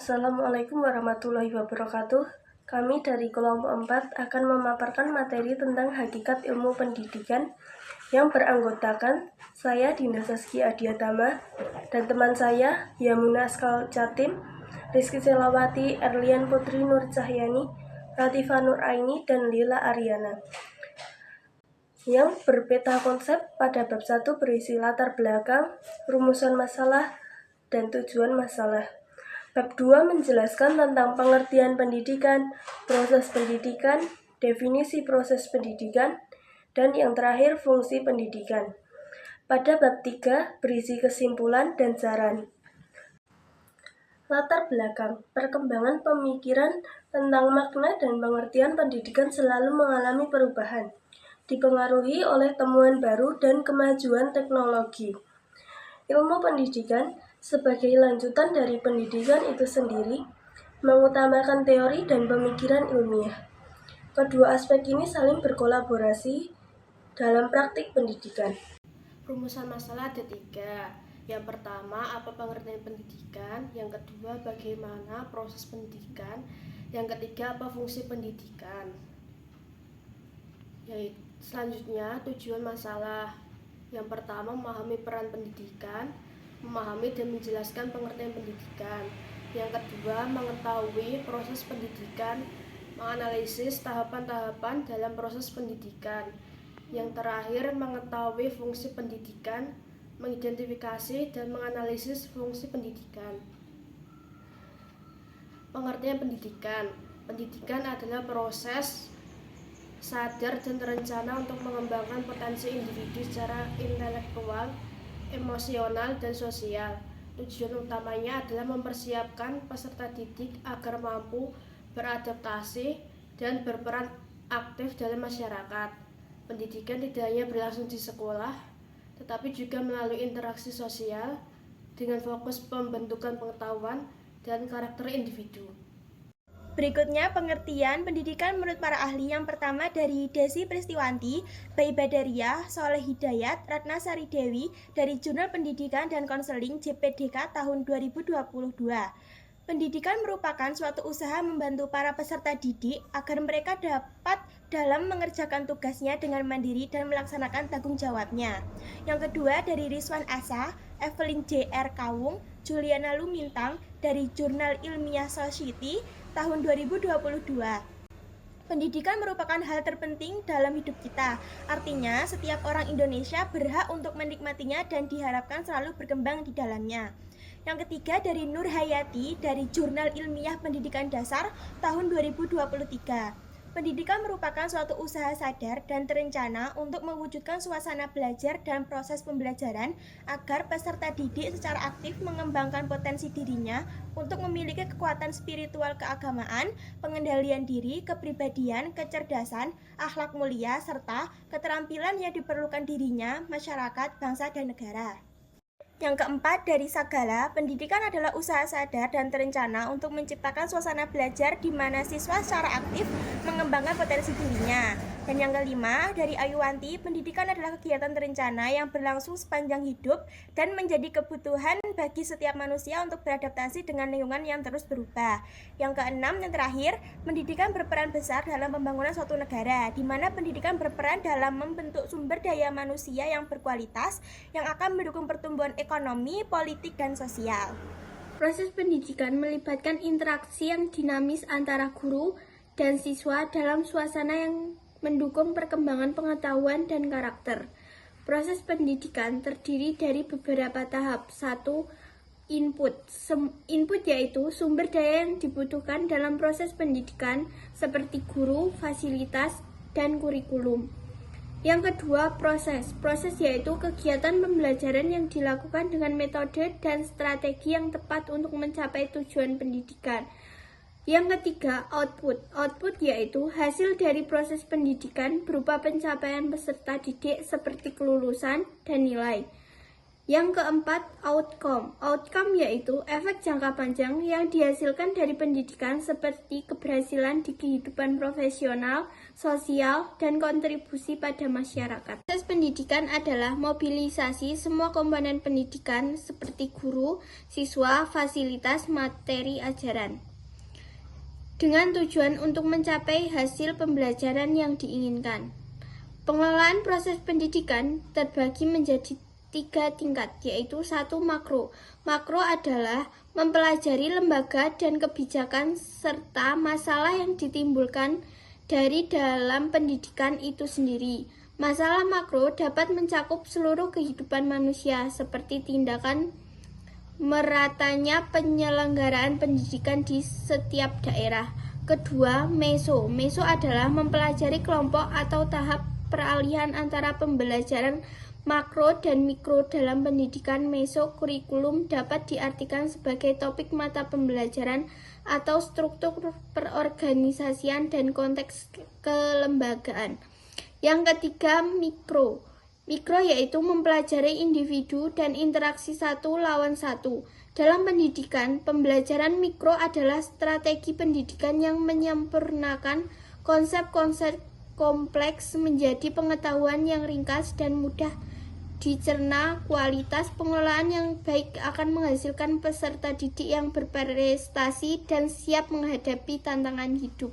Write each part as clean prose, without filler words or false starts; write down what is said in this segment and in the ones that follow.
Assalamualaikum warahmatullahi wabarakatuh. Kami dari kelompok 4 akan memaparkan materi tentang hakikat ilmu pendidikan yang beranggotakan saya Dinda Saskia Adiatama dan teman saya Yamuna Askal Catim, Rizky Selawati, Erlian Putri Nur Cahyani, Latifah Nur Aini, dan Lila Ariana. Yang berbeda konsep pada bab 1 berisi latar belakang, rumusan masalah, dan tujuan masalah. Bab 2 menjelaskan tentang pengertian pendidikan, proses pendidikan, definisi proses pendidikan, dan yang terakhir fungsi pendidikan. Pada bab 3 berisi kesimpulan dan saran. Latar belakang, perkembangan pemikiran tentang makna dan pengertian pendidikan selalu mengalami perubahan, dipengaruhi oleh temuan baru dan kemajuan teknologi. Ilmu pendidikan sebagai lanjutan dari pendidikan itu sendiri mengutamakan teori dan pemikiran ilmiah. Kedua aspek ini saling berkolaborasi dalam praktik pendidikan. Rumusan masalah ada 3. Yang pertama, apa pengertian pendidikan? Yang kedua, bagaimana proses pendidikan? Yang ketiga, apa fungsi pendidikan? Selanjutnya, tujuan masalah. Yang pertama, memahami peran pendidikan, memahami dan menjelaskan pengertian pendidikan. Yang kedua, mengetahui proses pendidikan, menganalisis tahapan-tahapan dalam proses pendidikan. Yang terakhir, mengetahui fungsi pendidikan, mengidentifikasi dan menganalisis fungsi pendidikan. Pengertian pendidikan. Pendidikan adalah proses sadar dan terencana untuk mengembangkan potensi individu secara intelektual, emosional, dan sosial. Tujuan utamanya adalah mempersiapkan peserta didik agar mampu beradaptasi dan berperan aktif dalam masyarakat. Pendidikan tidak hanya berlangsung di sekolah, tetapi juga melalui interaksi sosial dengan fokus pembentukan pengetahuan dan karakter individu. Berikutnya pengertian pendidikan menurut para ahli. Yang pertama dari Desi Pristiwanti, Bayi Badaria, Soleh Hidayat, Ratna Sari Dewi dari Jurnal Pendidikan dan Konseling JPDK tahun 2022. Pendidikan merupakan suatu usaha membantu para peserta didik agar mereka dapat dalam mengerjakan tugasnya dengan mandiri dan melaksanakan tanggung jawabnya. Yang kedua dari Rizwan Asa, Evelyn J.R. Kawung, Juliana Lumintang dari Jurnal Ilmiah Society tahun 2022. Pendidikan merupakan hal terpenting dalam hidup kita. Artinya, setiap orang Indonesia berhak untuk menikmatinya dan diharapkan selalu berkembang di dalamnya. Yang ketiga dari Nur Hayati dari Jurnal Ilmiah Pendidikan Dasar tahun 2023. Pendidikan merupakan suatu usaha sadar dan terencana untuk mewujudkan suasana belajar dan proses pembelajaran agar peserta didik secara aktif mengembangkan potensi dirinya untuk memiliki kekuatan spiritual keagamaan, pengendalian diri, kepribadian, kecerdasan, akhlak mulia, serta keterampilan yang diperlukan dirinya, masyarakat, bangsa, dan negara. Yang keempat dari Sagala, pendidikan adalah usaha sadar dan terencana untuk menciptakan suasana belajar di mana siswa secara aktif mengembangkan potensi dirinya. Dan yang kelima dari Ayuwanti, pendidikan adalah kegiatan terencana yang berlangsung sepanjang hidup dan menjadi kebutuhan bagi setiap manusia untuk beradaptasi dengan lingkungan yang terus berubah. Yang keenam dan terakhir, pendidikan berperan besar dalam pembangunan suatu negara, di mana pendidikan berperan dalam membentuk sumber daya manusia yang berkualitas yang akan mendukung pertumbuhan ekonomi, politik, dan sosial. Proses pendidikan melibatkan interaksi yang dinamis antara guru dan siswa dalam suasana yang mendukung perkembangan pengetahuan dan karakter. Proses pendidikan terdiri dari beberapa tahap. 1. Input. Input yaitu sumber daya yang dibutuhkan dalam proses pendidikan seperti guru, fasilitas, dan kurikulum. Yang kedua, proses. Proses yaitu kegiatan pembelajaran yang dilakukan dengan metode dan strategi yang tepat untuk mencapai tujuan pendidikan. Yang ketiga, output. Output yaitu hasil dari proses pendidikan berupa pencapaian peserta didik seperti kelulusan dan nilai. Yang keempat, outcome. Outcome yaitu efek jangka panjang yang dihasilkan dari pendidikan seperti keberhasilan di kehidupan profesional, sosial, dan kontribusi pada masyarakat. Proses pendidikan adalah mobilisasi semua komponen pendidikan seperti guru, siswa, fasilitas, materi ajaran, dengan tujuan untuk mencapai hasil pembelajaran yang diinginkan. Pengelolaan proses pendidikan terbagi menjadi 3 tingkat, yaitu 1. Makro. Makro adalah mempelajari lembaga dan kebijakan serta masalah yang ditimbulkan dari dalam pendidikan itu sendiri. Masalah makro dapat mencakup seluruh kehidupan manusia, seperti tindakan meratanya penyelenggaraan pendidikan di setiap daerah. Kedua, meso. Meso adalah mempelajari kelompok atau tahap peralihan antara pembelajaran makro dan mikro dalam pendidikan. Meso kurikulum dapat diartikan sebagai topik mata pembelajaran atau struktur perorganisasian dan konteks kelembagaan. Yang ketiga, mikro. Mikro yaitu mempelajari individu dan interaksi satu lawan satu. Dalam pendidikan, pembelajaran mikro adalah strategi pendidikan yang menyempurnakan konsep-konsep kompleks menjadi pengetahuan yang ringkas dan mudah dicerna. Kualitas pengelolaan yang baik akan menghasilkan peserta didik yang berprestasi dan siap menghadapi tantangan hidup.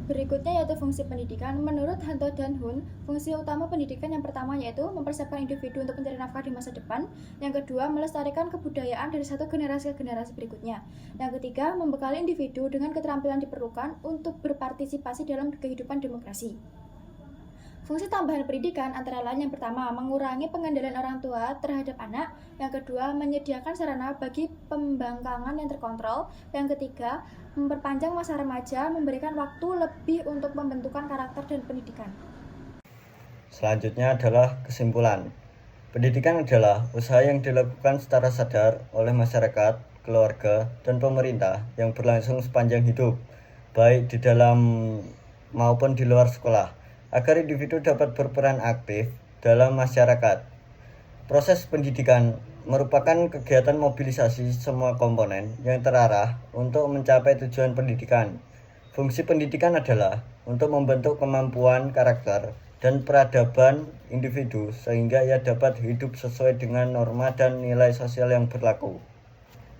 Berikutnya yaitu fungsi pendidikan. Menurut Hunto dan Hun, fungsi utama pendidikan yang pertama yaitu mempersiapkan individu untuk mencari nafkah di masa depan. Yang kedua, melestarikan kebudayaan dari satu generasi ke generasi berikutnya. Yang ketiga, membekali individu dengan keterampilan diperlukan untuk berpartisipasi dalam kehidupan demokrasi. Fungsi tambahan pendidikan antara lain yang pertama, mengurangi pengendalian orang tua terhadap anak. Yang kedua, menyediakan sarana bagi pembangkangan yang terkontrol. Yang ketiga, memperpanjang masa remaja, memberikan waktu lebih untuk pembentukan karakter dan pendidikan. Selanjutnya adalah kesimpulan. Pendidikan adalah usaha yang dilakukan secara sadar oleh masyarakat, keluarga, dan pemerintah yang berlangsung sepanjang hidup, baik di dalam maupun di luar sekolah, agar individu dapat berperan aktif dalam masyarakat. Proses pendidikan merupakan kegiatan mobilisasi semua komponen yang terarah untuk mencapai tujuan pendidikan. Fungsi pendidikan adalah untuk membentuk kemampuan karakter dan peradaban individu sehingga ia dapat hidup sesuai dengan norma dan nilai sosial yang berlaku.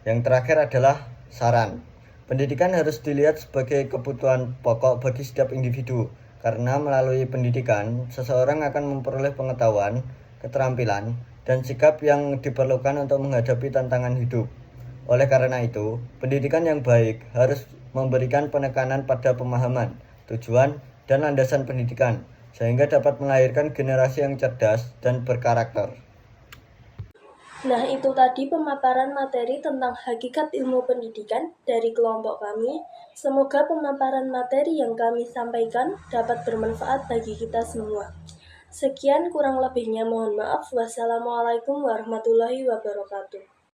Yang terakhir adalah saran. Pendidikan harus dilihat sebagai kebutuhan pokok bagi setiap individu, karena melalui pendidikan, seseorang akan memperoleh pengetahuan, keterampilan, dan sikap yang diperlukan untuk menghadapi tantangan hidup. Oleh karena itu, pendidikan yang baik harus memberikan penekanan pada pemahaman, tujuan, dan landasan pendidikan, sehingga dapat melahirkan generasi yang cerdas dan berkarakter. Nah, itu tadi pemaparan materi tentang hakikat ilmu pendidikan dari kelompok kami. Semoga pemaparan materi yang kami sampaikan dapat bermanfaat bagi kita semua. Sekian, kurang lebihnya mohon maaf. Wassalamualaikum warahmatullahi wabarakatuh.